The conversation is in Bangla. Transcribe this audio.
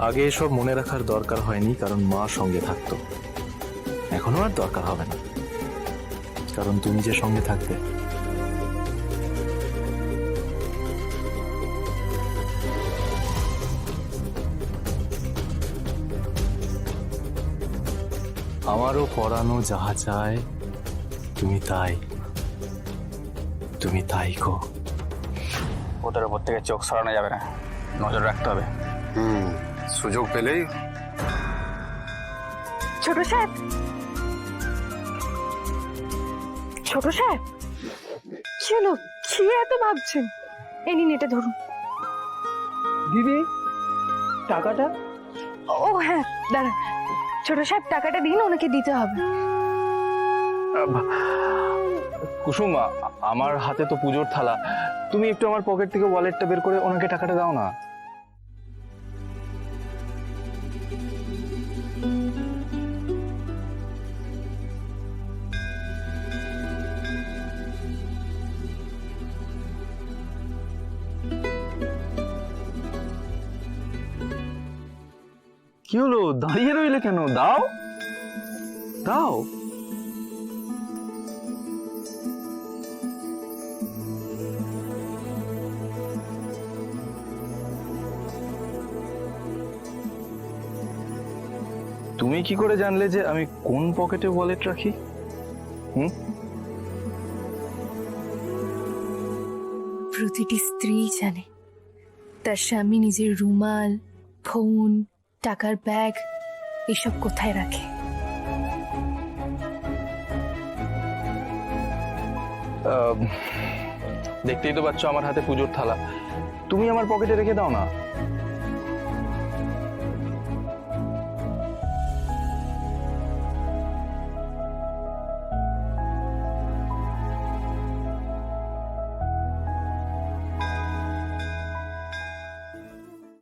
আগে এসব মনে রাখার দরকার হয়নি, কারণ মা সঙ্গে থাকতো। এখনো আর দরকার হবে না, কারণ তুমি যে সঙ্গে থাকবে। আমারও পরানো যাহা চায় তুমি তাই, তুমি তাই গো। ওদের উপর থেকে চোখ সরানো যাবে না, নজর রাখতে হবে। সুযোগ পেলেই। ছোট সাহেব, ছোট সাহেব, কি হলো? কি এত ভাবছেন? এই নিন, এটা ধরুন। দিদি, টাকাটা? ও হ্যাঁ, দাঁড়ান। ছোট সাহেব, টাকাটা দিন, ওনাকে দিতে হবে। কুসুম, আমার হাতে তো পুজোর থালা, তুমি একটু আমার পকেট থেকে ওয়ালেটটা বের করে ওনাকে টাকাটা দাও না। কি হলো, দাঁড়িয়ে রইলে কেন? দাও দাও। তুমি কি করে জানলে যে আমি কোন পকেটে ওয়ালেট রাখি? প্রতিটি স্ত্রী জানে তার স্বামী নিজের রুমাল, ফোন, টাকার ব্যাগ এসব কোথায় রাখে। দেখতেই তো পাচ্ছ আমার হাতে পুজোর থালা, তুমি আমার পকেটে রেখে দাও না।